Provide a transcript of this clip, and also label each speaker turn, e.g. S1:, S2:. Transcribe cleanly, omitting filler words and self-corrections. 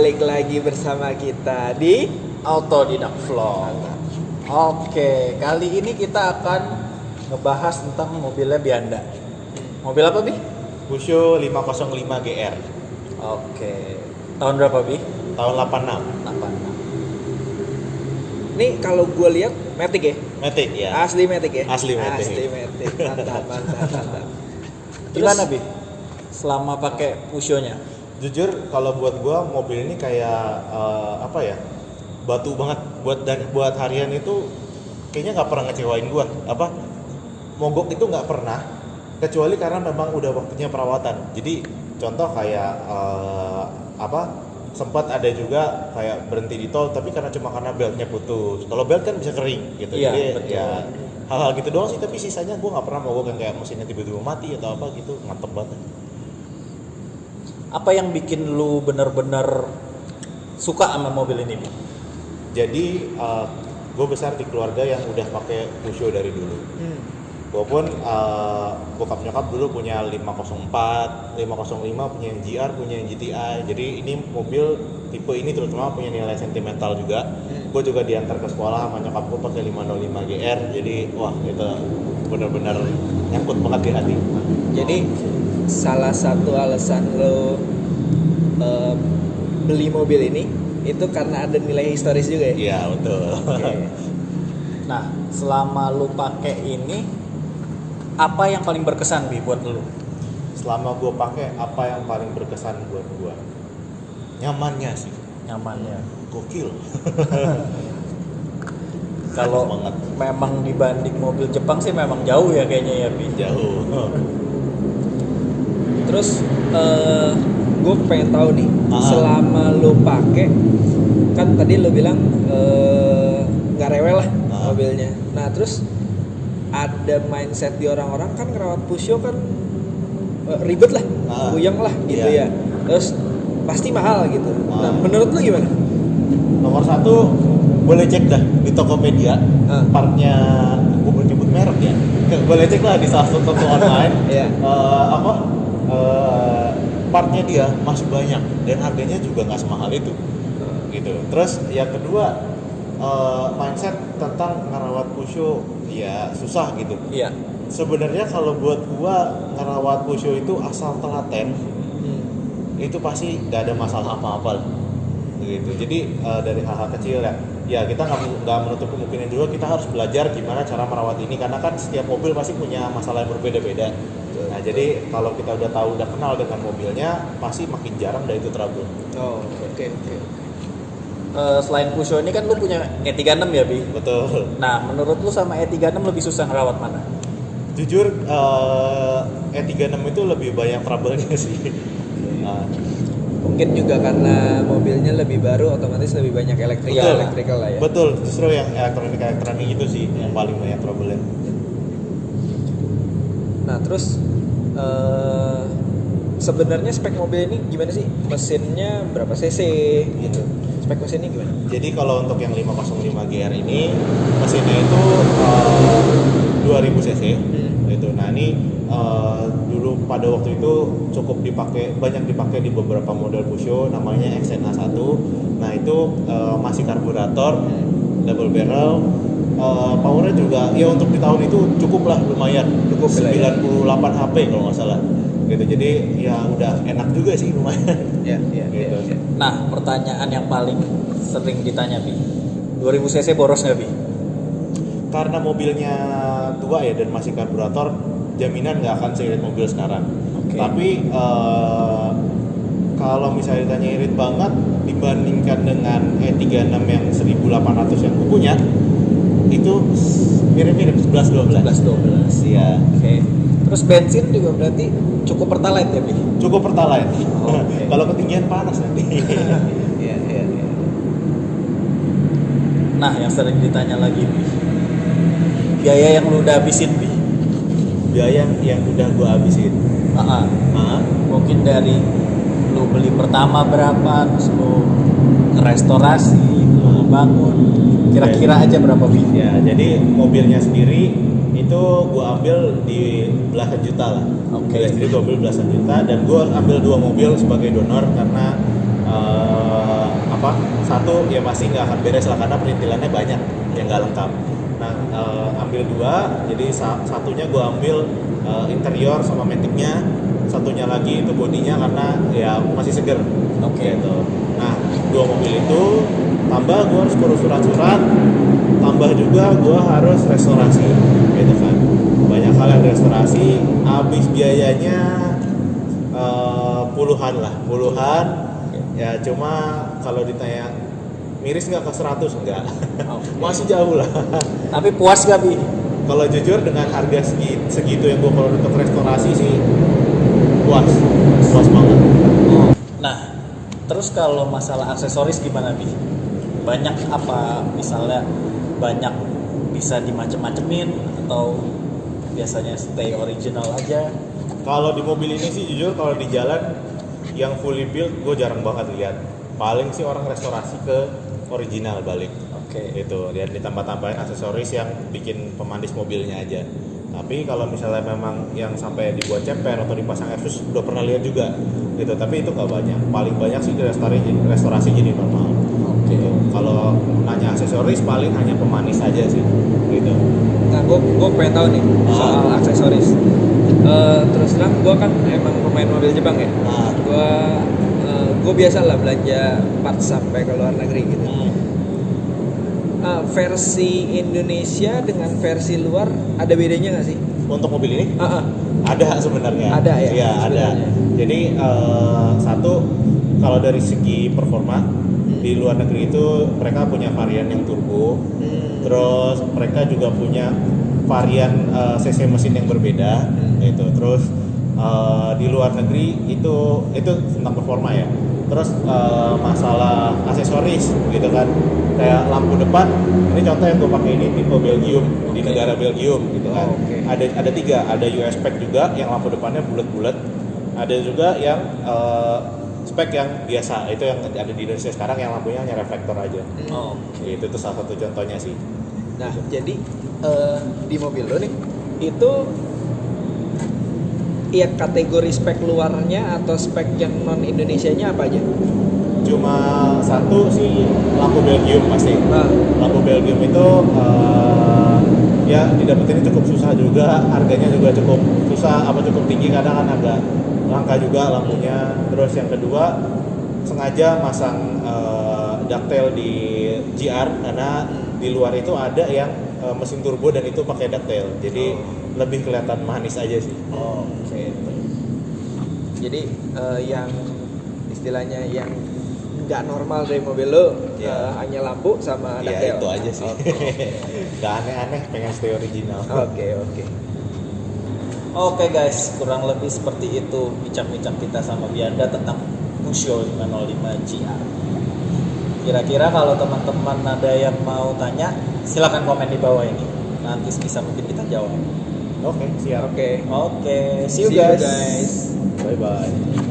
S1: balik lagi bersama kita di
S2: Autodidak Vlog. Oke, kali ini kita akan ngebahas tentang mobilnya Bianda. Mobil apa, Bi?
S3: Pusho 505 GR.
S2: Oke. Tahun berapa, Bi?
S3: Tahun 86.
S2: 86.
S1: Ini kalau gue lihat Matic ya?
S3: Matic ya.
S1: Asli Matic ya?
S3: Asli Matic.
S1: Asli Matic. Mantap.
S2: Gimana, Bi? Selama pakai Pusho-nya?
S3: Jujur kalau buat gua mobil ini kayak apa ya? Batu banget buat harian itu kayaknya nggak pernah ngecewain gua. Mogok itu nggak pernah, kecuali karena memang udah waktunya perawatan. Jadi contoh kayak sempat ada juga kayak berhenti di tol tapi karena beltnya putus. Kalau belt kan bisa kering gitu.
S2: Iya,
S3: Jadi
S2: betul.
S3: ya hal-hal gitu doang sih, tapi sisanya gua nggak pernah mogok yang kayak mesinnya tiba-tiba mati atau apa gitu. Mantep banget.
S2: Apa yang bikin lu bener-bener suka sama mobil ini, Bi?
S3: Jadi gue besar di keluarga yang udah pakai Pusho dari dulu. Gue pun bokap nyokap dulu punya 504, 505, punya yang GR, punya yang GTI. Jadi ini mobil tipe ini terutama punya nilai sentimental juga. Gue juga diantar ke sekolah sama nyokap gue pakai 505 GR. Jadi wah itu benar-benar nyangkut banget di hati.
S1: Jadi salah satu alasan lo beli mobil ini itu karena ada nilai historis juga ya?
S3: Iya betul.
S1: Okay.
S2: Nah, selama lu pakai ini, apa yang paling berkesan, Bi, buat lu?
S3: Selama gue pakai, apa yang paling berkesan buat gue? Nyamannya sih.
S2: Nyamannya.
S3: Gokil.
S2: Kalau
S3: banget.
S2: memang dibanding mobil Jepang sih memang jauh ya kayaknya ya, Bi.
S3: Jauh.
S1: Terus gue pengen tahu nih,
S3: Ah.
S1: selama lo pakai kan tadi lo bilang nggak rewel lah mobilnya. Nah terus ada mindset di orang-orang kan ngerawat Pusho kan ribet lah, puyeng lah gitu
S3: Iya.
S1: ya. Terus pasti mahal gitu.
S3: Ah.
S1: Nah menurut lo gimana?
S3: Nomor satu, boleh cek dah di Tokopedia partnya, gue belum nyebut merek ya. Boleh cek lah di salah satu toko online.
S1: Iya.
S3: Partnya dia masih banyak dan harganya juga nggak semahal itu. Gitu. Terus yang kedua, mindset tentang ngerawat Pusho ya susah gitu.
S2: Iya.
S3: Sebenarnya kalau buat gua ngerawat Pusho itu asal telaten, itu pasti nggak ada masalah apa-apa lah. Gitu. Jadi dari hal-hal kecil ya kita nggak menutup kemungkinan juga kita harus belajar gimana cara merawat ini, karena kan setiap mobil pasti punya masalah yang berbeda-beda. Nah jadi kalau kita udah kenal dengan mobilnya, pasti makin jarang dah itu trouble.
S1: Oh oke.
S2: Selain Pusho ini kan lu punya E36 ya, Bi?
S3: Betul.
S2: Nah, menurut lu sama E36 lebih susah ngerawat mana?
S3: Jujur E36 itu lebih banyak trouble-nya sih.
S1: Mungkin juga karena mobilnya lebih baru, otomatis lebih banyak elektrikal lah ya.
S3: Betul, justru yang elektronik itu sih yang paling banyak trouble-nya.
S1: Nah terus sebenarnya spek mobil ini gimana sih? Mesinnya berapa cc gitu? Spek mesinnya gimana?
S3: Jadi kalau untuk yang 505 GR ini mesinnya itu 2000 cc. Itu. Nah ini dulu pada waktu itu banyak dipakai di beberapa model Pusho, namanya XNA1. Nah itu masih karburator, double barrel, powernya juga ya untuk di tahun itu cukup lah, lumayan, 98 HP kalau nggak salah. Gitu. Jadi ya udah enak juga sih, lumayan.
S1: Iya.
S3: Gitu.
S2: Nah, pertanyaan yang paling sering ditanya, Bi. 2000 cc boros nggak, Bi?
S3: Karena mobilnya tua ya dan masih karburator, jaminan nggak akan seirit mobil sekarang.
S2: Okay.
S3: Tapi kalau misalnya ditanya irit banget dibandingkan dengan E36 yang 1800 yang gue punya, itu mirip-mirip 11-12. Iya.
S2: Oke. Terus bensin juga berarti cukup pertalite ya, Bi?
S3: Cukup pertalite.
S2: Okay.
S3: Kalau ketinggian panas nanti.
S1: Iya.
S2: Nah, yang sering ditanya lagi, Bi. Biaya yang lu udah habisin, Bi?
S3: Biaya yang udah gue habisin.
S2: Mungkin dari lu beli pertama berapa, terus lu restorasi, lu bangun, kira-kira aja berapa, Bi?
S3: Ya, jadi mobilnya sendiri itu gue ambil di belasan juta lah.
S2: Oke.
S3: Mobilnya sendiri gue ambil belasan juta dan gue ambil 2 mobil sebagai donor karena Satu ya masih nggak akan beres lah karena perintilannya banyak yang nggak lengkap. Nah, ambil dua, jadi satunya gue ambil interior sama maticnya, satunya lagi itu bodinya karena ya masih seger.
S2: Oke.
S3: Gitu. Nah, dua mobil itu tambah gue harus kurus surat-surat, tambah juga gue harus restorasi, gitu kan. Banyak hal yang restorasi, habis biayanya puluhan. Ya cuma kalau ditanya miris nggak ke 100 enggak.
S2: Okay.
S3: Masih jauh lah.
S2: Tapi puas gak, Bi?
S3: Kalau jujur dengan harga segitu yang gue kalau untuk restorasi sih puas banget.
S2: Nah, terus kalau masalah aksesoris gimana, Bi? Banyak apa misalnya banyak bisa dimacem-macemin atau biasanya stay original aja?
S3: Kalau di mobil ini sih jujur kalau di jalan yang fully build gue jarang banget lihat. Paling sih orang restorasi ke original balik.
S2: Oke.
S3: Itu dan ditambah-tambahin aksesoris yang bikin pemanis mobilnya aja. Tapi kalau misalnya memang yang sampai dibuat ceper atau dipasang airsus udah pernah lihat juga gitu. Tapi itu nggak banyak. Paling banyak sih restorasi jadi normal.
S2: Oke.
S3: Gitu. Kalau nanya aksesoris paling hanya pemanis aja sih. Gitu.
S1: Nah, gue pengen tahu nih soal aksesoris. Terus terang gue kan emang pemain mobil Jepang ya. Gue biasa lah belanja parts sampai ke luar negeri gitu. Versi Indonesia dengan versi luar ada bedanya nggak sih?
S3: Untuk mobil ini? Ada sebenarnya.
S1: Ada ya?
S3: Iya ada. Jadi satu kalau dari segi performa di luar negeri itu mereka punya varian yang turbo. Terus mereka juga punya varian cc mesin yang berbeda. Gitu. Terus di luar negeri itu tentang performa ya. Terus masalah aksesoris gitu kan, kayak lampu depan ini contoh yang gue pakai ini tipe Belgium di negara Belgium gitu kan. Ada 3, ada US spec juga yang lampu depannya bulat-bulat, ada juga yang spek yang biasa itu yang ada di Indonesia sekarang yang lampunya hanya reflektor aja. Itu tuh salah satu contohnya sih.
S1: Nah jadi di mobil lo nih itu ya kategori spek luarnya atau spek yang non Indonesianya apa aja?
S3: Cuma satu sih lampu Belgium pasti. Lampu Belgium itu ya didapetinnya cukup susah juga, harganya juga cukup susah, cukup tinggi, kadang kan agak langka juga lampunya. Terus yang kedua sengaja masang ductile di GR karena di luar itu ada yang mesin turbo dan itu pakai ductile, jadi lebih kelihatan manis aja sih.
S1: Jadi yang istilahnya yang nggak normal dari mobil lo hanya lampu sama ductile.
S3: Ya itu aja sih. Nggak aneh-aneh, pengen stay original.
S2: Oke guys, kurang lebih seperti itu bincang-bincang kita sama Bianda tentang Pusho 505 GR. Kira-kira kalau teman-teman ada yang mau tanya, silakan komen di bawah ini. Nanti bisa mungkin kita jawab.
S3: Oke, siap.
S1: Oke.
S2: See you guys.
S3: Bye bye.